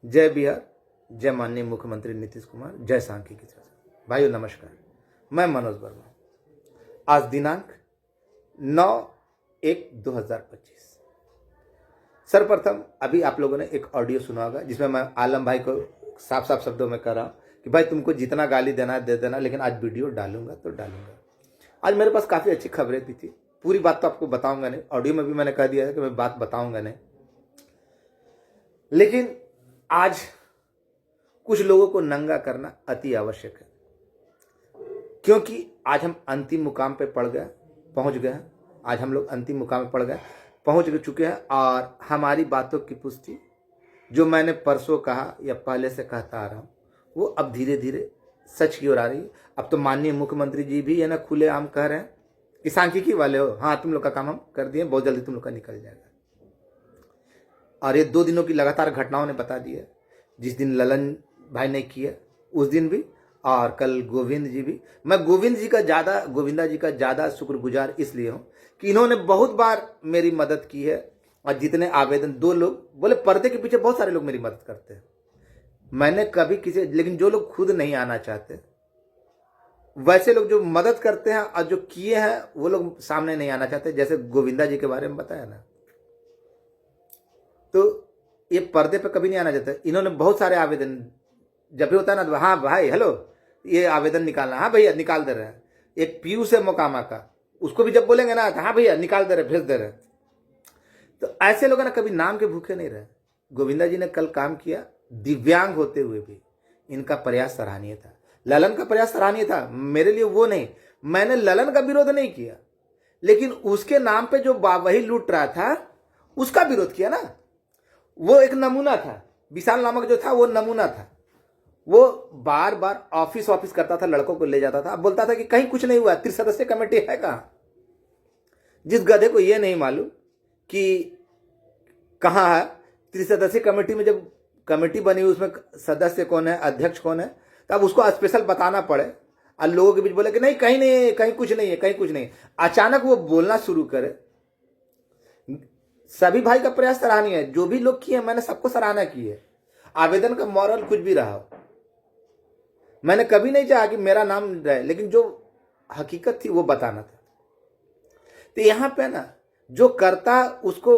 जय बिहार, जय माननीय मुख्यमंत्री नीतीश कुमार, जय सांख्यिकी शासन। भाइयों नमस्कार, मैं मनोज वर्मा। आज दिनांक 9/1/2025। सर्वप्रथम अभी आप लोगों ने एक ऑडियो सुना होगा जिसमें मैं आलम भाई को साफ साफ शब्दों में कह रहा हूँ कि भाई तुमको जितना गाली देना है दे देना, लेकिन आज वीडियो डालूंगा तो डालूंगा। आज मेरे पास काफ़ी अच्छी खबरें भी थी, पूरी बात तो आपको बताऊंगा नहीं, ऑडियो में भी मैंने कह दिया है कि मैं बात बताऊंगा नहीं, लेकिन आज कुछ लोगों को नंगा करना अति आवश्यक है, क्योंकि आज हम अंतिम मुकाम पे पहुंच गए। आज हम लोग अंतिम मुकाम पे पहुंच चुके हैं और हमारी बातों की पुष्टि जो मैंने परसों कहा या पहले से कहता आ रहा हूँ वो अब धीरे धीरे सच की ओर आ रही है। अब तो माननीय मुख्यमंत्री जी भी है ना खुलेआम कह रहे हैं कि सांख्यिकी वाले हो, हाँ तुम लोग का काम हम कर दिए, बहुत जल्दी तुम लोग का निकल जाएगा। और ये 2 दिनों की लगातार घटनाओं ने बता दिया, जिस दिन ललन भाई ने किया उस दिन भी, और कल गोविंद जी भी। मैं गोविंदा जी का ज़्यादा शुक्रगुजार इसलिए हूँ कि इन्होंने बहुत बार मेरी मदद की है। और जितने आवेदन 2 लोग बोले, पर्दे के पीछे बहुत सारे लोग मेरी मदद करते हैं, मैंने कभी किसी, लेकिन जो लोग खुद नहीं आना चाहते, वैसे लोग जो मदद करते हैं और जो किए हैं वो लोग सामने नहीं आना चाहते, जैसे गोविंदा जी के बारे में बताया ना, तो ये पर्दे पे कभी नहीं आना चाहता। इन्होंने बहुत सारे आवेदन जब भी होता है ना, तो हाँ भाई हेलो ये आवेदन निकालना, हाँ भैया निकाल दे रहे हैं। एक पीयूष है मोकामा का, उसको भी जब बोलेंगे ना तो हाँ भैया निकाल दे रहे, भेज दे रहे। तो ऐसे लोग ना कभी नाम के भूखे नहीं रहे। गोविंदा जी ने कल काम किया, दिव्यांग होते हुए भी इनका प्रयास सराहनीय था। ललन का प्रयास सराहनीय था, मेरे लिए वो नहीं, मैंने ललन का विरोध नहीं किया, लेकिन उसके नाम पे जो वही लूट रहा था उसका विरोध किया ना। वो एक नमूना था, विशाल नामक जो था वो नमूना था। वो बार बार ऑफिस करता था, लड़कों को ले जाता था, अब बोलता था कि कहीं कुछ नहीं हुआ, त्रिसदस्यीय कमेटी है कहाँ। जिस गधे को ये नहीं मालूम कि कहाँ है त्रिसदस्यीय कमेटी में, जब कमेटी बनी उसमें सदस्य कौन है, अध्यक्ष कौन है, तब उसको स्पेशल बताना पड़े और लोगों के बीच बोले कि नहीं कहीं नहीं है, कहीं कुछ नहीं है, कहीं कुछ नहीं। अचानक वो बोलना शुरू करे। सभी भाई का प्रयास सराहनीय है, जो भी लोग किए मैंने सबको सराहना की है। आवेदन का मॉरल कुछ भी रहा हो, मैंने कभी नहीं चाहा कि मेरा नाम रहे, लेकिन जो हकीकत थी वो बताना था। तो यहां पे ना जो करता उसको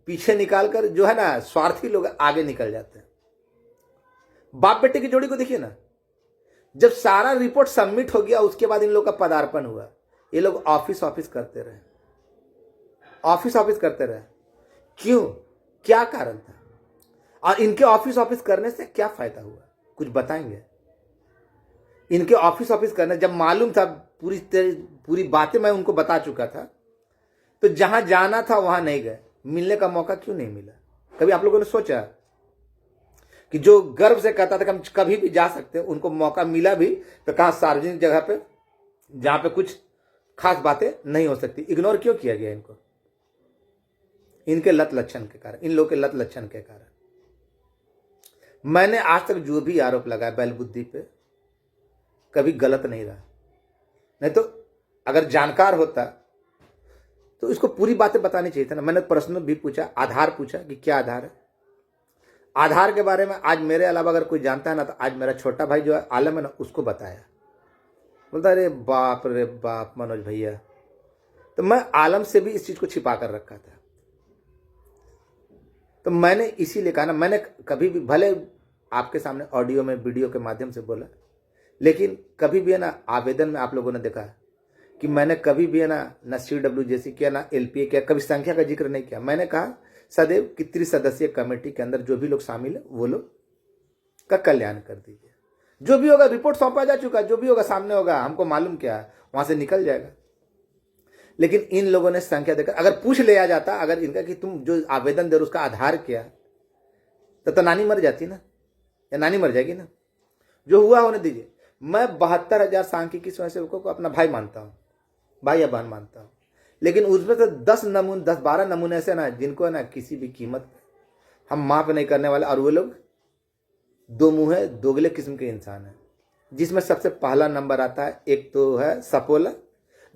पीछे निकालकर जो है ना स्वार्थी लोग आगे निकल जाते हैं। बाप बेटे की जोड़ी को देखिए ना, जब सारा रिपोर्ट सबमिट हो गया उसके बाद इन लोग का पदार्पण हुआ, ये लोग ऑफिस करते रहे, ऑफिस करते रहे। क्यों, क्या कारण था, और इनके ऑफिस करने से क्या फायदा हुआ, कुछ बताएंगे। इनके ऑफिस करने जब मालूम था, पूरी बातें मैं उनको बता चुका था, तो जहां जाना था वहां नहीं गए। मिलने का मौका क्यों नहीं मिला? कभी आप लोगों ने सोचा कि जो गर्व से कहता था कि हम कभी भी जा सकते हैं, उनको मौका मिला भी तो कहां, सार्वजनिक जगह पे जहां पे कुछ खास बातें नहीं हो सकती। इग्नोर क्यों किया गया इनको? इनके लत लक्षण के कारण, इन लोगों के लत लक्षण के कारण। मैंने आज तक जो भी आरोप लगाया बैल बुद्धि पे, कभी गलत नहीं रहा। नहीं तो अगर जानकार होता तो इसको पूरी बातें बतानी चाहिए था ना। मैंने प्रश्न भी पूछा, आधार पूछा कि क्या आधार है। आधार के बारे में आज मेरे अलावा अगर कोई जानता है ना, तो आज मेरा छोटा भाई जो है आलम है ना, उसको बताया। बोलता रे बाप मनोज भैया, तो मैं आलम से भी इस चीज को छिपा कर रखा था। तो मैंने इसीलिए कहा ना, मैंने कभी भी, भले आपके सामने ऑडियो में वीडियो के माध्यम से बोला, लेकिन कभी भी है ना आवेदन में आप लोगों ने देखा कि मैंने कभी भी है ना CWJC किया, ना LPA किया, कभी संख्या का जिक्र नहीं किया। मैंने कहा सदैव कि त्रिसदस्यीय कमेटी के अंदर जो भी लोग शामिल है वो लोग का कल्याण कर दीजिए। जो भी होगा, रिपोर्ट सौंपा जा चुका, जो भी होगा सामने होगा, हमको मालूम क्या है, वहां से निकल जाएगा। लेकिन इन लोगों ने संख्या देकर अगर पूछ लिया जाता, अगर इनका कि तुम जो आवेदन दे रहे उसका आधार क्या, तो नानी मर जाती ना, या नानी मर जाएगी ना। जो हुआ होने दीजिए। मैं 72,000 सांख्यिकी स्वयंसेवकों को अपना भाई मानता हूँ, भाई या बहन मानता हूँ, लेकिन उसमें से 10-12 नमूने ऐसे ना जिनको है ना किसी भी कीमत हम माफ नहीं करने वाले, और वो लोग 2 मुंहे दोगले किस्म के इंसान हैं। जिसमें सबसे पहला नंबर आता है, एक तो है सपोला,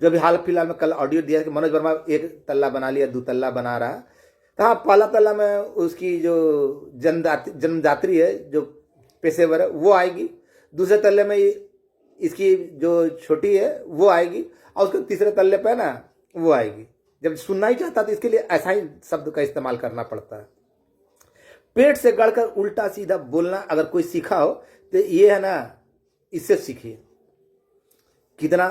जो अभी हाल फिलहाल में कल ऑडियो दिया कि मनोज वर्मा 1 तल्ला बना लिया, 2 तल्ला बना रहा है। तो हाँ, पहला तल्ला में उसकी जो जन्मदात्री है, जो पेशेवर है, वो आएगी। दूसरे तल्ले में इसकी जो छोटी है वो आएगी, और उसके तीसरे तल्ले पे ना वो आएगी। जब सुनना ही चाहता तो इसके लिए ऐसा ही शब्द का इस्तेमाल करना पड़ता है। पेट से गढ़कर उल्टा सीधा बोलना अगर कोई सीखा हो तो ये है ना, इससे सीखिए। कितना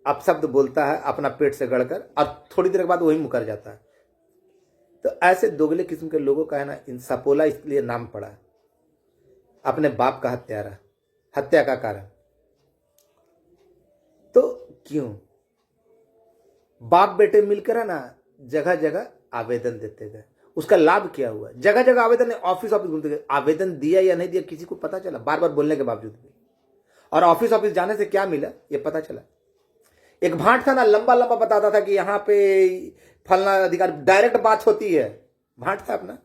अपशब्द बोलता है अपना पेट से गढ़कर, और थोड़ी देर के बाद वही मुकर जाता है। तो ऐसे दोगले किस्म के लोगों का है ना, इन सपोला इसलिए नाम पड़ा, अपने बाप का हत्यारा, हत्या का कारण। तो क्यों बाप बेटे मिलकर है ना जगह जगह आवेदन देते गए। उसका लाभ क्या हुआ? जगह जगह आवेदन, ऑफिस ऑफिस घूमते गए, आवेदन दिया या नहीं दिया किसी को पता चला, बार बार बोलने के बावजूद भी। और ऑफिस ऑफिस जाने से क्या मिला ये पता चला। एक भाट था ना, लंबा लंबा बताता था कि यहाँ पे फलना अधिकार, डायरेक्ट बात होती है। भाट था अपना।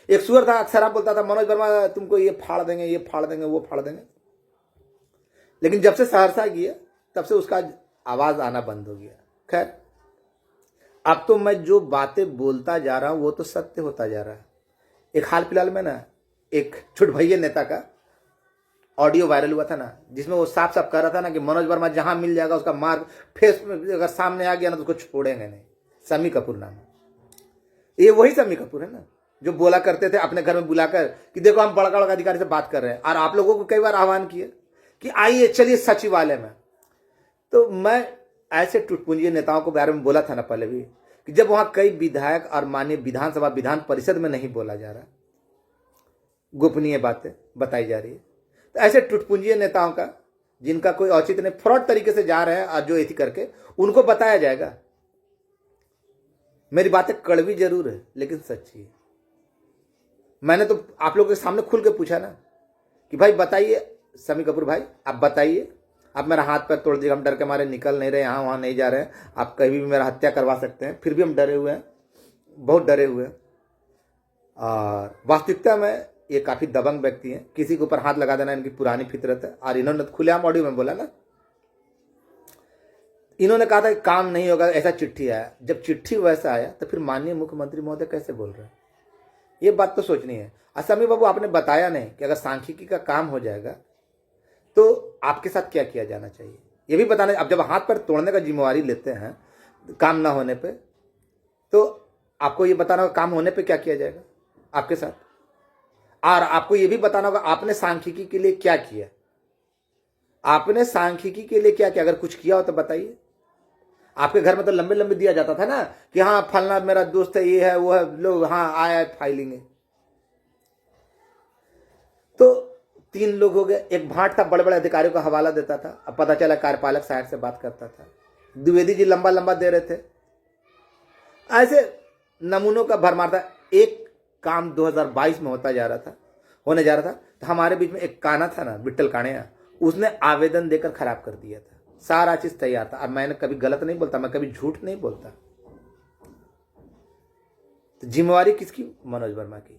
एक सुअर था, अक्सर बोलता था मनोज वर्मा तुमको ये फाड़ देंगे, ये फाड़ देंगे, वो फाड़ देंगे। लेकिन जब से सहरसा गया तब से उसका आवाज आना बंद हो गया। खैर, अब तो मैं जो बातें बोलता जा रहा हूं वो तो सत्य होता जा रहा है। एक हाल फिलहाल में ना एक छुटभैया नेता का ऑडियो वायरल हुआ था ना, जिसमें वो साफ साफ कह रहा था ना कि मनोज वर्मा जहां मिल जाएगा उसका मार फेस में अगर सामने आ गया ना तो उसको छोड़ेंगे नहीं। शम्मी कपूर नाम है। ये वही शम्मी कपूर है ना जो बोला करते थे अपने घर में बुलाकर कि देखो हम बड़का बड़का अधिकारी से बात कर रहे हैं, और आप लोगों को कई बार आह्वान किया कि आइए चलिए सचिवालय में। तो मैं ऐसे टुटपुंजी नेताओं के बारे में बोला था ना पहले भी कि जब वहां कई विधायक और माननीय विधानसभा विधान परिषद में नहीं बोला जा रहा, गोपनीय बातें बताई जा रही है, तो ऐसे टुटपुंजी नेताओं का जिनका कोई औचित्य नहीं, फ्रॉड तरीके से जा रहे हैं और जो एथी करके, उनको बताया जाएगा। मेरी बातें कड़वी जरूर है लेकिन सच्ची है। मैंने तो आप लोगों के सामने खुल के पूछा ना कि भाई बताइए शम्मी कपूर भाई, आप बताइए, आप मेरा हाथ पैर तोड़ दिए, हम डर के मारे निकल नहीं रहे, यहाँ वहाँ नहीं जा रहे हैं, आप कहीं भी मेरा हत्या करवा सकते हैं, फिर भी हम डरे हुए हैं, बहुत डरे हुए हैं। और वास्तविकता में ये काफी दबंग व्यक्ति हैं, किसी के ऊपर हाथ लगा देना इनकी पुरानी फितरत है। और इन्होंने खुलेआम ऑडियो में बोला ना, इन्होंने कहा था कि काम नहीं होगा, ऐसा चिट्ठी आया। जब चिट्ठी वैसा आया तो फिर माननीय मुख्यमंत्री महोदय कैसे बोल रहे हैं? ये बात तो सोचनी है। शम्मी बाबू आपने बताया नहीं कि अगर सांख्यिकी का काम हो जाएगा तो आपके साथ क्या किया जाना चाहिए, ये भी बताना। अब जब हाथ पर तोड़ने का जिम्मेवारी लेते हैं काम ना होने पे, तो आपको ये बताना होगा काम होने पे क्या किया जाएगा आपके साथ, और आपको ये भी बताना होगा आपने सांख्यिकी के लिए क्या किया। आपने सांख्यिकी के लिए क्या किया, अगर कुछ किया हो तो बताइए। आपके घर में तो लंबे लंबे दिया जाता था ना कि हाँ फलना मेरा दोस्त है, ये है वो है, लो हाँ आया फाइलिंग है। तो 3 लोग हो गए। एक भाट था, बड़े बड़े अधिकारियों का हवाला देता था, अब पता चला कार्यपालक साहब से बात करता था। द्विवेदी जी लंबा लंबा दे रहे थे। ऐसे नमूनों का भरमार था। एक काम 2022 में होने जा रहा था तो हमारे बीच में एक काना था ना, विट्ठल कानिया, उसने आवेदन देकर खराब कर दिया था। सारा चीज तैयार था। अब मैंने कभी गलत नहीं बोलता, मैं कभी झूठ नहीं बोलता। तो जिम्मेवारी किसकी? मनोज वर्मा की।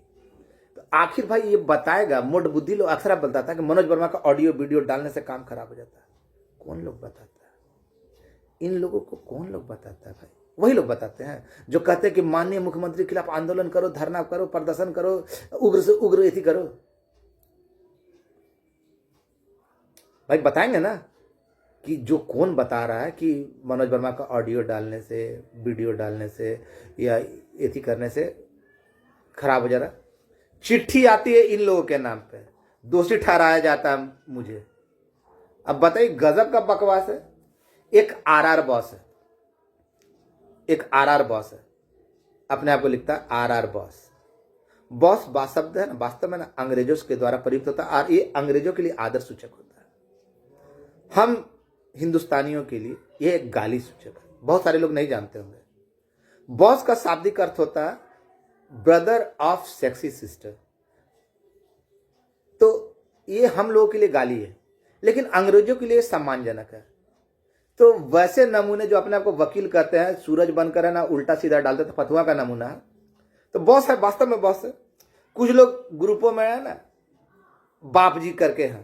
तो आखिर भाई ये बताएगा, मोट बुद्धि लोग अक्सर बोलता था कि मनोज वर्मा का ऑडियो वीडियो डालने से काम खराब हो जाता है। कौन लोग बताता है? इन लोगों को कौन लोग बताता है भाई? वही लोग बताते हैं जो कहते हैं कि माननीय मुख्यमंत्री के खिलाफ आंदोलन करो, धरना करो, प्रदर्शन करो, उग्र से उग्र एथी करो। भाई बताएंगे ना कि जो कौन बता रहा है कि मनोज वर्मा का ऑडियो डालने से, वीडियो डालने से या एथी करने से खराब हो जा रहा है। चिट्ठी आती है इन लोगों के नाम पे, दोषी ठहराया जाता है मुझे। अब बताइए गजब का बकवास है। एक आरआर बॉस है, एक आरआर बॉस है, अपने आप को लिखता है आरआर बॉस। बॉस शब्द है ना, वास्तव में ना अंग्रेजों के द्वारा प्रयुक्त होता है और ये अंग्रेजों के लिए आदर सूचक होता है। हम हिंदुस्तानियों के लिए ये एक गाली सूचक है। बहुत सारे लोग नहीं जानते होंगे। बॉस का शाब्दिक अर्थ होता है ब्रदर ऑफ सेक्सी सिस्टर। तो ये हम लोगों के लिए गाली है, लेकिन अंग्रेजों के लिए सम्मानजनक है। तो वैसे नमूने जो अपने आप को वकील कहते हैं, सूरज बनकर है ना उल्टा सीधा डालते, तो फतुआ का नमूना है। तो बॉस है, वास्तव में बॉस है। कुछ लोग ग्रुपों में है ना बाप जी करके हैं।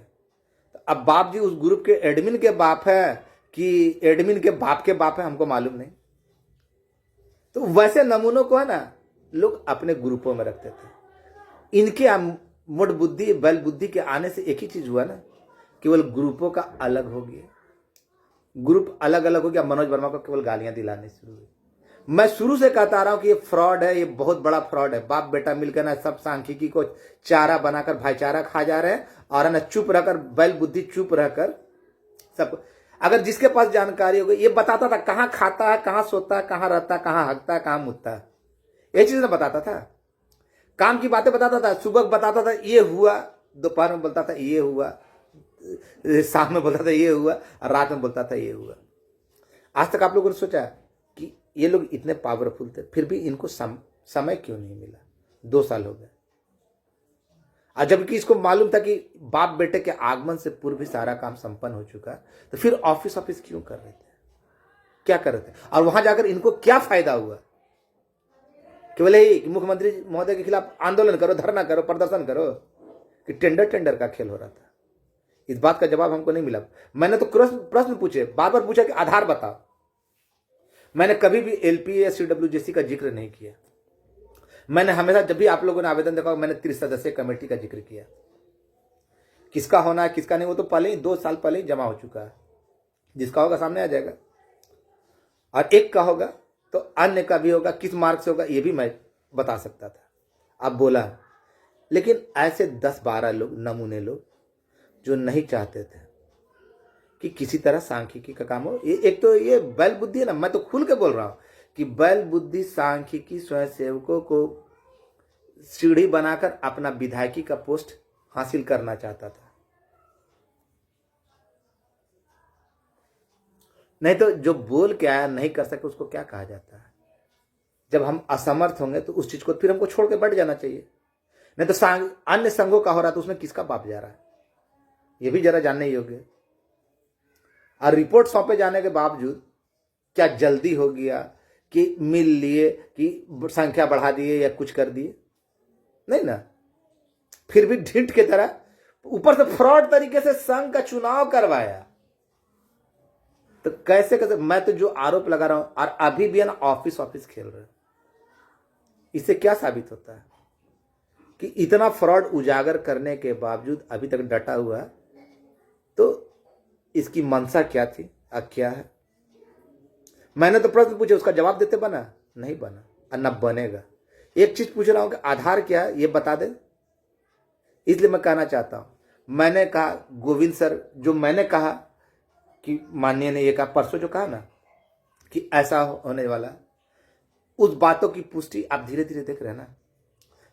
तो अब बाप जी उस ग्रुप के एडमिन के बाप है कि एडमिन के बाप है, हमको मालूम नहीं। तो वैसे नमूनों को है ना लोग अपने ग्रुपों में रखते थे। इनके मुठ बुद्धि बल बुद्धि के आने से एक ही चीज हुआ ना, केवल ग्रुपों का अलग हो गया, ग्रुप अलग अलग हो गया। मनोज वर्मा को केवल गालियां दिलाने शुरू हुई। मैं शुरू से कहता रहा हूं कि ये फ्रॉड है, ये बहुत बड़ा फ्रॉड है। बाप बेटा मिलकर ना सब सांख्यिकी को चारा बनाकर भाईचारा खा जा रहे हैं, और ना चुप रहकर बैल बुद्धि चुप रहकर सब। अगर जिसके पास जानकारी होगी, ये बताता था कहां खाता है, कहां सोता है, कहां रहता है, कहां हकता है, कहां मुतता है, ये चीज ना बताता था। काम की बातें बताता था, सुबह बताता था ये हुआ, दोपहर में बोलता था ये हुआ, शाम में बोलता था ये हुआ, और रात में बोलता था ये हुआ। आज तक आप लोगों ने सोचा कि ये लोग इतने पावरफुल थे, फिर भी इनको समय क्यों नहीं मिला? 2 साल हो गए, और जबकि इसको मालूम था कि बाप बेटे के आगमन से पूर्व भी सारा काम संपन्न हो चुका, तो फिर ऑफिस क्यों कर रहे थे, क्या कर रहे थे? और वहां जाकर इनको क्या फायदा हुआ? केवल यही कि मुख्यमंत्री महोदय के खिलाफ आंदोलन करो, धरना करो, प्रदर्शन करो, कि टेंडर का खेल हो रहा था। इस बात का जवाब हमको नहीं मिला। मैंने तो प्रश्न पूछे, बार बार पूछा कि आधार बताओ। मैंने कभी भी एलपीए या सीडब्ल्यूजेसी का जिक्र नहीं किया। मैंने हमेशा, जब भी आप लोगों ने आवेदन देखा, मैंने 30 सदस्यीय कमेटी का जिक्र किया। किसका होना है किसका नहीं, वो तो पहले ही 2 साल पहले ही जमा हो चुका है। जिसका होगा सामने आ जाएगा, और एक का होगा तो अन्य का भी होगा। किस मार्ग से होगा ये भी मैं बता सकता था, अब बोला। लेकिन ऐसे 10-12 लोग, नमूने लोग, जो नहीं चाहते थे कि किसी तरह सांख्यिकी का काम हो। एक तो ये बैल बुद्धि है ना, मैं तो खुल के बोल रहा हूं कि बैल बुद्धि सांख्यिकी स्वयंसेवकों को सीढ़ी बनाकर अपना विधायकी का पोस्ट हासिल करना चाहता था। नहीं तो जो बोल के आया नहीं कर सके उसको क्या कहा जाता है? जब हम असमर्थ होंगे तो उस चीज को फिर हमको छोड़ के बढ़ जाना चाहिए। नहीं तो अन्य संघों का हो रहा तो उसमें किसका बाप जा रहा है, ये भी जरा जानने योग्य है। और रिपोर्ट सौंपे जाने के बावजूद क्या जल्दी हो गया कि मिल लिए, कि संख्या बढ़ा दिए या कुछ कर दिए? नहीं ना, फिर भी ढीठ की तरह ऊपर से फ्रॉड तरीके से संघ का चुनाव करवाया। तो कैसे कैसे, मैं तो जो आरोप लगा रहा हूं, और अभी भी है ना ऑफिस खेल रहे हैं। इससे क्या साबित होता है कि इतना फ्रॉड उजागर करने के बावजूद अभी तक डटा हुआ है। तो इसकी मंशा क्या थी, क्या है? मैंने तो प्रश्न पूछे, उसका जवाब देते बना नहीं बना, और न बनेगा। एक चीज पूछ रहा हूं कि आधार क्या है ये बता दे। इसलिए मैं कहना चाहता हूं, मैंने कहा गोविंद सर, जो मैंने कहा कि माननीय ने ये कहा परसों, जो कहा ना कि ऐसा होने वाला, उस बातों की पुष्टि आप धीरे धीरे देख रहे हैं ना।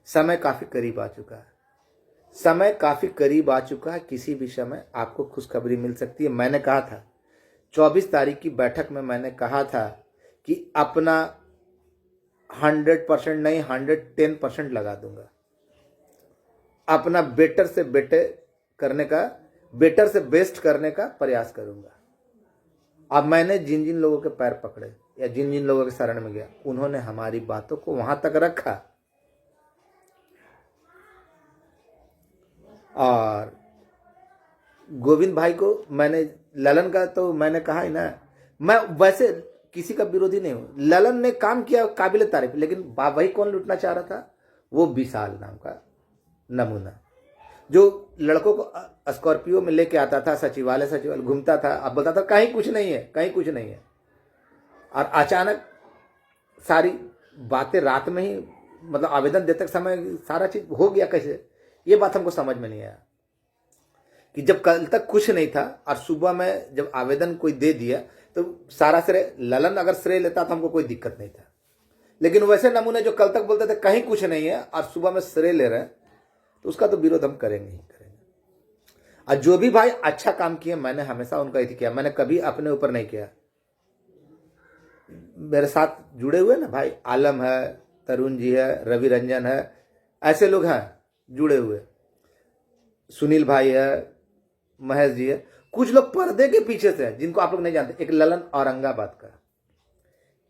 समय काफी करीब आ चुका है, समय काफी करीब आ चुका है। किसी भी समय आपको खुशखबरी मिल सकती है। मैंने कहा था 24 तारीख की बैठक में, मैंने कहा था कि अपना 100% नहीं 110% लगा दूंगा, अपना बेटर से बेस्ट करने का प्रयास करूंगा। अब मैंने जिन जिन लोगों के पैर पकड़े या जिन जिन लोगों के शरण में गया, उन्होंने हमारी बातों को वहां तक रखा। और गोविंद भाई को मैंने, ललन का तो मैंने कहा ही ना, मैं वैसे किसी का विरोधी नहीं हूं। ललन ने काम किया काबिल तारीफ, लेकिन वही कौन लूटना चाह रहा था? वो विशाल नाम का नमूना, जो लड़कों को स्कॉर्पियो में लेके आता था, सचिवालय घूमता था, अब बोलता था कहीं कुछ नहीं है, कहीं कुछ नहीं है। और अचानक सारी बातें रात में ही, मतलब आवेदन देते समय सारा चीज हो गया कैसे, ये बात हमको समझ में नहीं आया। कि जब कल तक कुछ नहीं था और सुबह में जब आवेदन कोई दे दिया तो सारा श्रेय ललन अगर श्रेय लेता तो हमको कोई दिक्कत नहीं था। लेकिन वैसे नमूने जो कल तक बोलते थे कहीं कुछ नहीं है और सुबह में श्रेय ले रहे हैं, तो उसका तो विरोध हम करेंगे ही करेंगे। और जो भी भाई अच्छा काम किए, मैंने हमेशा उनका ही किया, मैंने कभी अपने ऊपर नहीं किया। मेरे साथ जुड़े हुए ना भाई, आलम है, तरुण जी है, रवि रंजन है, ऐसे लोग हैं जुड़े हुए, सुनील भाई है, महेश जी है, कुछ लोग पर्दे के पीछे से हैं जिनको आप लोग नहीं जानते। एक ललन औरंगाबाद का,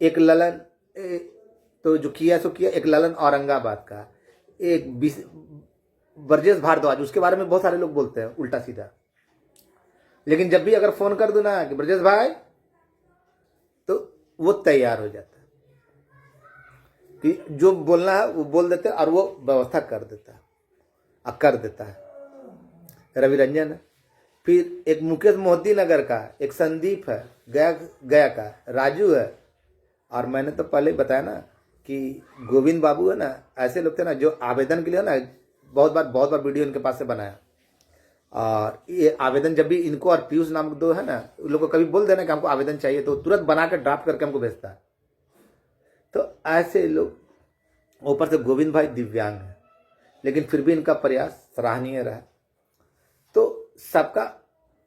एक ललन तो जो किया सो किया, एक ललन औरंगाबाद का, एक ब्रजेश भारद्वाज, उसके बारे में बहुत सारे लोग बोलते हैं उल्टा सीधा। लेकिन जब भी अगर फोन कर दो ना कि ब्रजेश भाई, तो वो तैयार हो जाता है। कि जो बोलना है वो बोल देते हैं और वो व्यवस्था कर देता है और कर देता है। रवि रंजन है, फिर एक मुकेश मोती नगर का, एक संदीप है गया गया का, राजू है, और मैंने तो पहले ही बताया ना कि गोविंद बाबू है ना, ऐसे लोग थे ना जो आवेदन के लिए ना बहुत बार वीडियो इनके पास से बनाया। और ये आवेदन जब भी इनको और पीयूष नामक दो है ना, उन लोग को कभी बोल देना कि हमको आवेदन चाहिए तो तुरंत बना कर ड्राफ्ट करके हमको भेजता है। तो ऐसे लोग, ऊपर से गोविंद भाई दिव्यांग है, लेकिन फिर भी इनका प्रयास सराहनीय रहा। तो सबका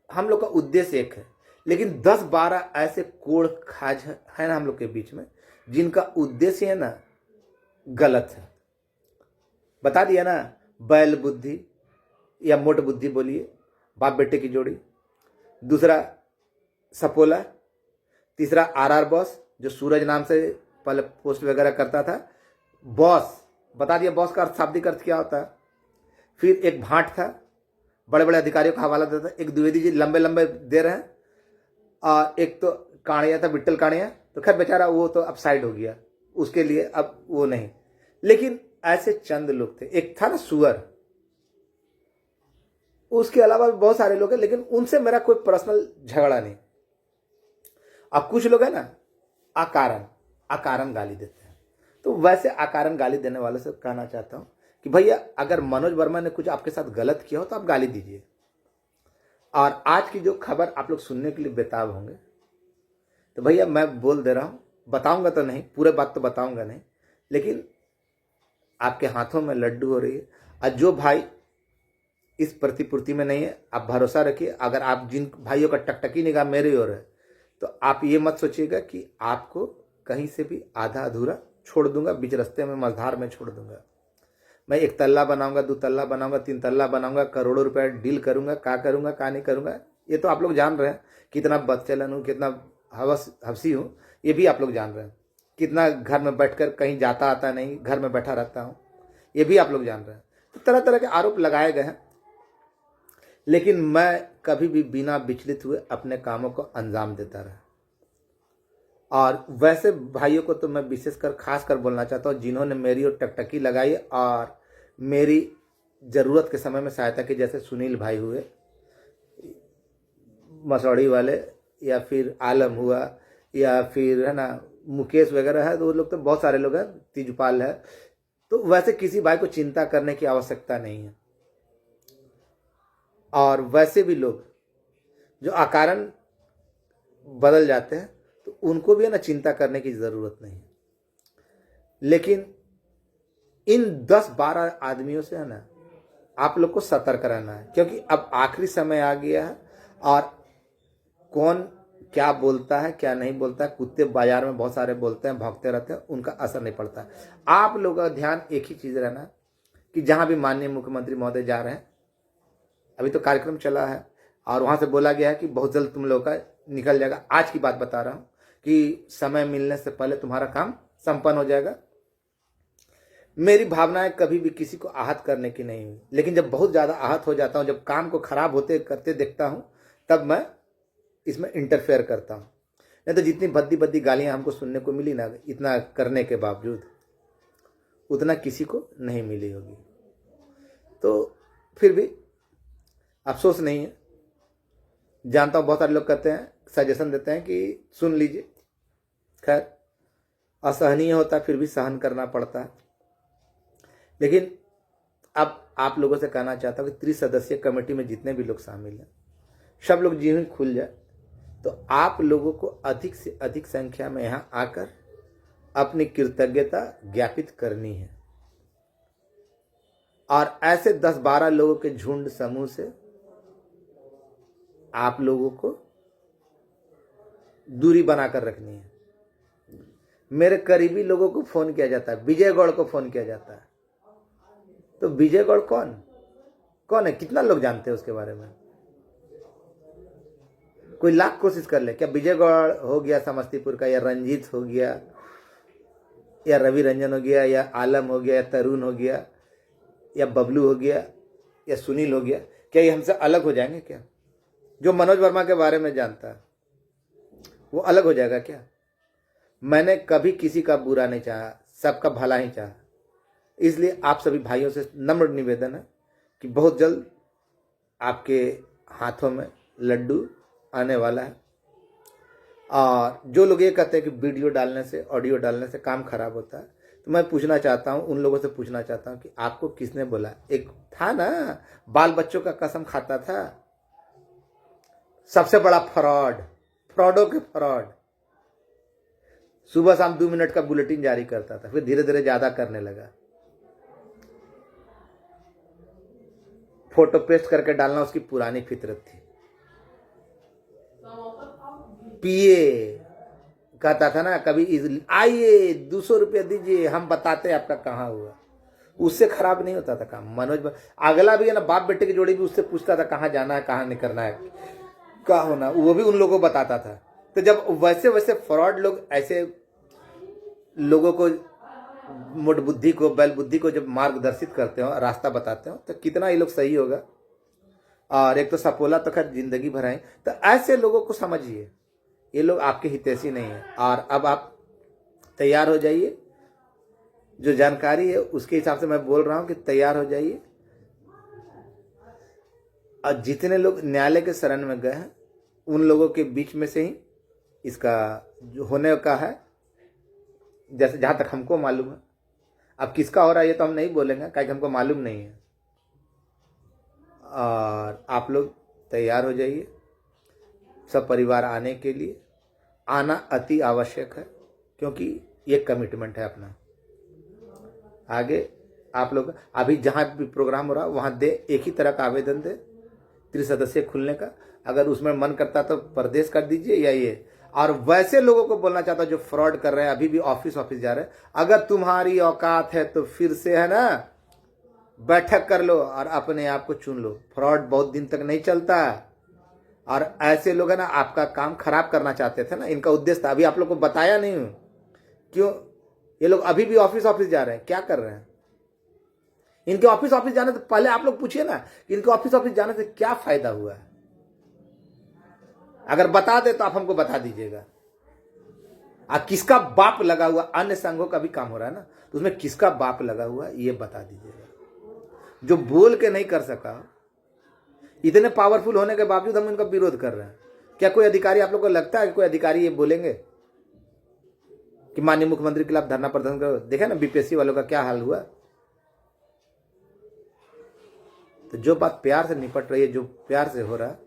हम लोग का उद्देश्य एक है, लेकिन 10-12 ऐसे कोड़ खाज है ना हम लोग के बीच में, जिनका उद्देश्य है ना गलत है। बता दिया ना, बैल बुद्धि या मोट बुद्धि बोलिए, बाप बेटे की जोड़ी। दूसरा सपोला। तीसरा आरआर बॉस, जो सूरज नाम से पहले पोस्ट वगैरह करता था। बॉस, बता दिया बॉस का शाब्दिक अर्थ क्या होता है। फिर एक भाट था, बड़े बड़े अधिकारियों का हवाला देता था। एक द्विवेदी जी लंबे लंबे दे रहे हैं, और एक तो काणिया था, विट्ठल काणिया, तो खैर बेचारा वो तो अब साइड हो गया, उसके लिए अब वो नहीं। लेकिन ऐसे चंद लोग थे। एक था ना सुअर, उसके अलावा भी बहुत सारे लोग हैं, लेकिन उनसे मेरा कोई पर्सनल झगड़ा नहीं। अब कुछ लोग है ना अकारण गाली देते हैं, तो वैसे अकारण गाली देने वालों से कहना चाहता हूं कि भैया अगर मनोज वर्मा ने कुछ आपके साथ गलत किया हो तो आप गाली दीजिए। और आज की जो खबर आप लोग सुनने के लिए बेताब होंगे, तो भैया मैं बोल दे रहा हूं, बताऊंगा तो नहीं, पूरे बात तो बताऊंगा नहीं, लेकिन आपके हाथों में लड्डू हो रही है। और जो भाई इस प्रतिपूर्ति में नहीं है, आप भरोसा रखिए। अगर आप जिन भाइयों का टकटकी निगाह मेरी ओर है, तो आप ये मत सोचिएगा कि आपको कहीं से भी आधा अधूरा छोड़ दूंगा, बीच रास्ते में मझधार में छोड़ दूंगा। मैं 1 तल्ला बनाऊंगा, 2 तल्ला बनाऊंगा, 3 तल्ला बनाऊंगा, करोड़ों रुपए डील करूंगा, क्या नहीं करूंगा, ये तो आप लोग जान रहे हैं। कितना बदचलन हूँ, कितना हवसी हूँ, ये भी आप लोग जान रहे हैं। कितना घर में बैठकर कहीं जाता आता नहीं, घर में बैठा रहता हूँ, ये भी आप लोग जान रहे हैं। तो तरह तरह के आरोप लगाए गए हैं, लेकिन मैं कभी भी बिना विचलित हुए अपने कामों को अंजाम देता रहा। और वैसे भाइयों को तो मैं विशेषकर खास कर बोलना चाहता हूँ, जिन्होंने मेरी ओर टकटकी लगाई और मेरी ज़रूरत के समय में सहायता की, जैसे सुनील भाई हुए मसौड़ी वाले, या फिर आलम हुआ, या फिर है ना मुकेश वगैरह है, तो वो लोग तो बहुत सारे लोग हैं, तिजपाल है। तो वैसे किसी भाई को चिंता करने की आवश्यकता नहीं है। और वैसे भी लोग जो अकारण बदल जाते हैं, तो उनको भी है ना चिंता करने की ज़रूरत नहीं है। लेकिन इन 10-12 आदमियों से है ना आप लोग को सतर्क रहना है, क्योंकि अब आखिरी समय आ गया है। और कौन क्या बोलता है क्या नहीं बोलता है, कुत्ते बाजार में बहुत सारे बोलते हैं, भौंकते रहते हैं, उनका असर नहीं पड़ता। आप लोगों का ध्यान एक ही चीज़ रहना कि जहाँ भी माननीय मुख्यमंत्री महोदय जा रहे हैं, अभी तो कार्यक्रम चला है और वहाँ से बोला गया है कि बहुत जल्द तुम लोगों का निकल जाएगा। आज की बात बता रहा हूँ कि समय मिलने से पहले तुम्हारा काम संपन्न हो जाएगा। मेरी भावनाएं कभी भी किसी को आहत करने की नहीं हुई, लेकिन जब बहुत ज़्यादा आहत हो जाता हूँ, जब काम को खराब होते करते देखता हूँ, तब मैं इसमें इंटरफेयर करता हूँ। नहीं तो जितनी भद्दी गालियाँ हमको सुनने को मिली ना, इतना करने के बावजूद, उतना किसी को नहीं मिली होगी। तो फिर भी अफसोस नहीं है। जानता हूँ बहुत सारे लोग कहते हैं, सजेशन देते हैं कि सुन लीजिए, खैर असहनीय होता है, फिर भी सहन करना पड़ता है। लेकिन अब आप लोगों से कहना चाहता हूँ कि 30 सदस्यीय कमेटी में जितने भी लोग शामिल हैं, सब लोग जी हुई खुल जाए, तो आप लोगों को अधिक से अधिक संख्या में यहाँ आकर अपनी कृतज्ञता ज्ञापित करनी है। और ऐसे 10-12 लोगों के झुंड समूह से आप लोगों को दूरी बनाकर रखनी है। मेरे करीबी लोगों को फोन किया जाता है, विजय गौड़ को फोन किया जाता है, तो विजय गौड़ कौन है, कितना लोग जानते हैं उसके बारे में? कोई लाख कोशिश कर ले, क्या विजय गौड़ हो गया समस्तीपुर का, या रंजीत हो गया, या रवि रंजन हो गया, या आलम हो गया, या तरुण हो गया, या बबलू हो गया, या सुनील हो गया, क्या ये हमसे अलग हो जाएंगे? क्या जो मनोज वर्मा के बारे में जानता है वो अलग हो जाएगा क्या? मैंने कभी किसी का बुरा नहीं चाहा, सबका भला ही चाहा। इसलिए आप सभी भाइयों से नम्र निवेदन है कि बहुत जल्द आपके हाथों में लड्डू आने वाला है। और जो लोग ये कहते हैं कि वीडियो डालने से, ऑडियो डालने से काम खराब होता है, तो मैं पूछना चाहता हूँ, उन लोगों से पूछना चाहता हूँ कि आपको किसने बोला? एक था ना, बाल बच्चों का कसम खाता था, सबसे बड़ा फ्रॉड, फ्रॉडों के फ्रॉड। सुबह शाम 2 मिनट का बुलेटिन जारी करता था, फिर धीरे धीरे ज्यादा करने लगा। फोटो पेस्ट करके डालना उसकी पुरानी फितरत थी। पिए कहता था ना, कभी आइए 200 रुपये दीजिए, हम बताते आपका कहाँ हुआ। उससे खराब नहीं होता था काम। मनोज अगला भी है ना, बाप बेटे की जोड़ी भी उससे पूछता था कहाँ जाना है, कहाँ नहीं करना है, कहाँ होना, वो भी उन लोगों को बताता था। तो जब वैसे वैसे फ्रॉड लोग ऐसे लोगों को, मोट बुद्धि को, बैल बुद्धि को जब मार्गदर्शित करते हो, रास्ता बताते हो, तो कितना ये लोग सही होगा। और एक तो सपोला तो खैर जिंदगी भर है। तो ऐसे लोगों को समझिए, ये लोग आपके हितैषी नहीं है। और अब आप तैयार हो जाइए, जो जानकारी है उसके हिसाब से मैं बोल रहा हूं कि तैयार हो जाइए। और जितने लोग न्यायालय के शरण में गए हैं, उन लोगों के बीच में से ही इसका जो होने का है, जैसे जहां तक हमको मालूम है। अब किसका हो रहा है ये तो हम नहीं बोलेंगे, क्योंकि हमको मालूम नहीं है। और आप लोग तैयार हो जाइए, सब परिवार आने के लिए। आना अति आवश्यक है, क्योंकि ये कमिटमेंट है अपना। आगे आप लोग अभी जहां भी प्रोग्राम हो रहा है वहां दे, एक ही तरह का आवेदन दे, त्रिसदस्यीय खुलने का। अगर उसमें मन करता तो प्रदेश कर दीजिए या ये। और वैसे लोगों को बोलना चाहता जो फ्रॉड कर रहे हैं, अभी भी ऑफिस जा रहे हैं, अगर तुम्हारी औकात है तो फिर से है ना, बैठक कर लो और अपने आप को चुन लो। फ्रॉड बहुत दिन तक नहीं चलता। और ऐसे लोग है ना, आपका काम खराब करना चाहते थे ना, इनका उद्देश्य था। अभी आप लोग को बताया नहीं हूं क्यों। ये लोग अभी भी ऑफिस जा रहे हैं, क्या कर रहे हैं? इनके ऑफिस जाने से पहले आप लोग पूछिए ना कि इनके ऑफिस जाने से क्या फायदा हुआ है। अगर बता दे तो आप हमको बता दीजिएगा। किसका बाप लगा हुआ, अन्य संघों का भी काम हो रहा है ना, तो उसमें किसका बाप लगा हुआ है ये बता दीजिएगा। जो बोल के नहीं कर सका, इतने पावरफुल होने के बावजूद हम इनका विरोध कर रहे हैं। क्या कोई अधिकारी, आप लोग को लगता है कि कोई अधिकारी ये बोलेंगे कि माननीय मुख्यमंत्री के खिलाफ धरना प्रदर्शन करो? देखे ना बीपीएससी वालों का क्या हाल हुआ। तो जो बात प्यार से निपट रही है, जो प्यार से हो रहा है,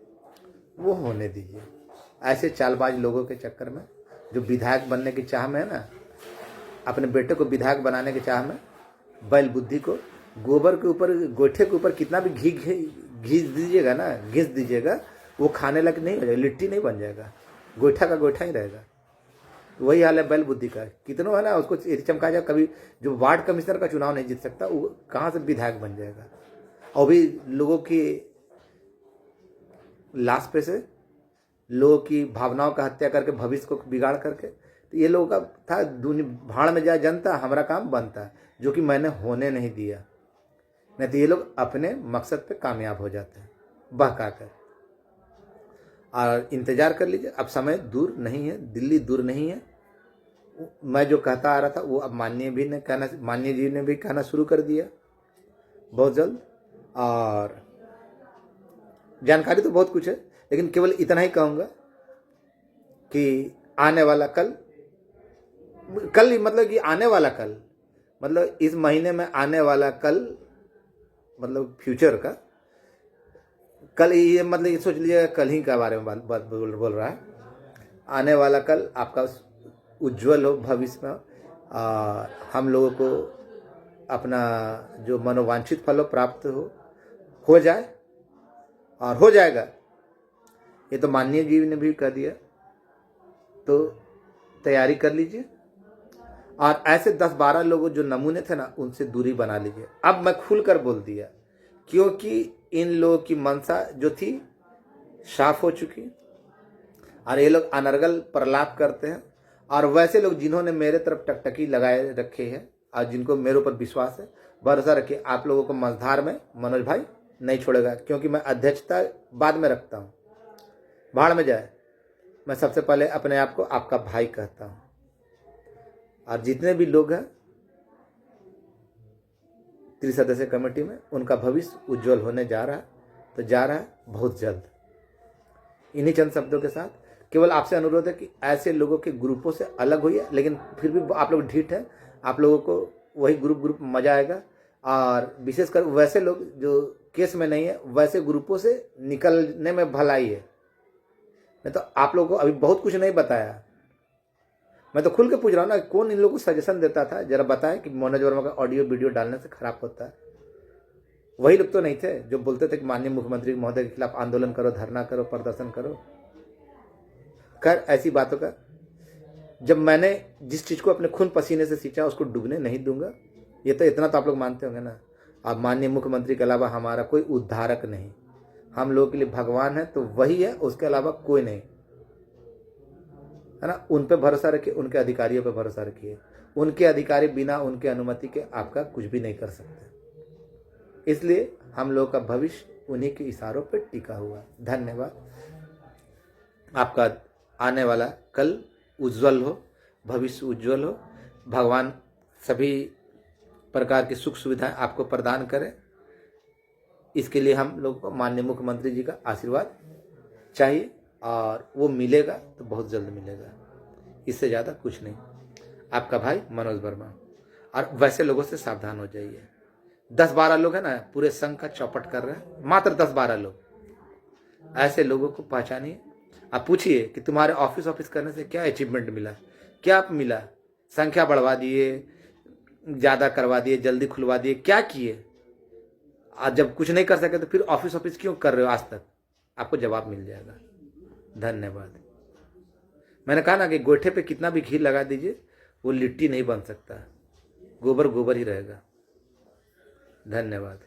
वो होने दीजिए। ऐसे चालबाज लोगों के चक्कर में, जो विधायक बनने की चाह में है ना, अपने बेटे को विधायक बनाने की चाह में, बैल बुद्धि को गोबर के ऊपर, गोईठे के ऊपर कितना भी घिस दीजिएगा ना, घिस दीजिएगा, वो खाने लायक नहीं हो जाएगा, लिट्टी नहीं बन जाएगा, गोईठा का गोईठा ही रहेगा। वही हाल है बैल बुद्धि का। कितनों है ना उसको चमका जाए, कभी जो वार्ड कमिश्नर का चुनाव नहीं जीत सकता, वो कहाँ से विधायक बन जाएगा। और भी लोगों की लाश पे से लोगों की भावनाओं का हत्या करके, भविष्य को बिगाड़ करके। तो ये लोगों का था, भाड़ में जाए जनता, हमारा काम बनता, जो कि मैंने होने नहीं दिया। नहीं तो ये लोग अपने मकसद पे कामयाब हो जाते हैं बहका कर। और इंतजार कर लीजिए, अब समय दूर नहीं है, दिल्ली दूर नहीं है। मैं जो कहता आ रहा था वो अब माननीय जी ने भी कहना शुरू कर दिया बहुत जल्द। और जानकारी तो बहुत कुछ है, लेकिन केवल इतना ही कहूँगा कि आने वाला कल मतलब कि आने वाला कल, मतलब इस महीने में आने वाला कल, मतलब फ्यूचर का कल, ये मतलब ये सोच लीजिए कल ही के बारे में बात बोल रहा है। आने वाला कल आपका उज्जवल हो भविष्य में, हम लोगों को अपना जो मनोवांछित फल प्राप्त हो जाए, और हो जाएगा। ये तो माननीय जी ने भी कह दिया, तो तैयारी कर लीजिए। और ऐसे 10-12 लोगों जो नमूने थे ना, उनसे दूरी बना लीजिए। अब मैं खुलकर बोल दिया, क्योंकि इन लोगों की मंशा जो थी साफ हो चुकी। और ये लोग अनर्गल प्रलाप करते हैं। और वैसे लोग जिन्होंने मेरे तरफ टकटकी लगाए रखे हैं और जिनको मेरे ऊपर विश्वास है, भरोसा रखिए, आप लोगों को मझधार में मनोज भाई नहीं छोड़ेगा। क्योंकि मैं अध्यक्षता बाद में रखता हूँ, भाड़ में जाए। मैं सबसे पहले अपने आप को आपका भाई कहता हूँ। और जितने भी लोग हैं त्रिसदस्यीय कमेटी में, उनका भविष्य उज्जवल होने जा रहा है, तो जा रहा है बहुत जल्द। इन्हीं चंद शब्दों के साथ केवल आपसे अनुरोध है कि ऐसे लोगों के ग्रुपों से अलग होइए, लेकिन फिर भी आप लोग ढीठ हैं, आप लोगों को वही ग्रुप मजा आएगा। और विशेषकर वैसे लोग जो केस में नहीं है, वैसे ग्रुपों से निकलने में भलाई है। मैं तो आप लोगों को अभी बहुत कुछ नहीं बताया, मैं तो खुल के पूछ रहा हूँ ना, कौन इन लोगों को सजेशन देता था, जरा बताएं कि मनोज वर्मा का ऑडियो वीडियो डालने से खराब होता है। वही लोग तो नहीं थे जो बोलते थे कि माननीय मुख्यमंत्री महोदय के खिलाफ आंदोलन करो, धरना करो, प्रदर्शन करो। खैर, ऐसी बातों का जब मैंने जिस चीज को अपने खून पसीने से सींचा उसको डूबने नहीं दूंगा। ये तो इतना तो आप लोग मानते होंगे ना। अब माननीय मुख्यमंत्री के अलावा हमारा कोई उद्धारक नहीं, हम लोगों के लिए भगवान है तो वही है, उसके अलावा कोई नहीं, है ना। उन पे भरोसा रखिए, उनके अधिकारियों पे भरोसा रखिए। उनके अधिकारी बिना उनके अनुमति के आपका कुछ भी नहीं कर सकते। इसलिए हम लोगों का भविष्य उन्हीं के इशारों पर टिका हुआ है। धन्यवाद। आपका आने वाला कल उज्जवल हो, भविष्य उज्जवल हो। भगवान सभी प्रकार की सुख सुविधाएं आपको प्रदान करें। इसके लिए हम लोग को माननीय मुख्यमंत्री जी का आशीर्वाद चाहिए, और वो मिलेगा तो बहुत जल्द मिलेगा, इससे ज़्यादा कुछ नहीं। आपका भाई मनोज वर्मा। और वैसे लोगों से सावधान हो जाइए। 10-12 लोग हैं ना, पूरे संघ का चौपट कर रहे हैं, मात्र 10-12 लोग। ऐसे लोगों को पहचानिए। आप पूछिए कि तुम्हारे ऑफिस करने से क्या अचीवमेंट मिला, क्या मिला, संख्या बढ़वा दिए, ज़्यादा करवा दिए, जल्दी खुलवा दिए, क्या किए। आज जब कुछ नहीं कर सके तो फिर ऑफिस क्यों कर रहे हो आज तक, आपको जवाब मिल जाएगा। धन्यवाद। मैंने कहा ना कि गोईठे पे कितना भी घी लगा दीजिए, वो लिट्टी नहीं बन सकता, गोबर गोबर ही रहेगा। धन्यवाद।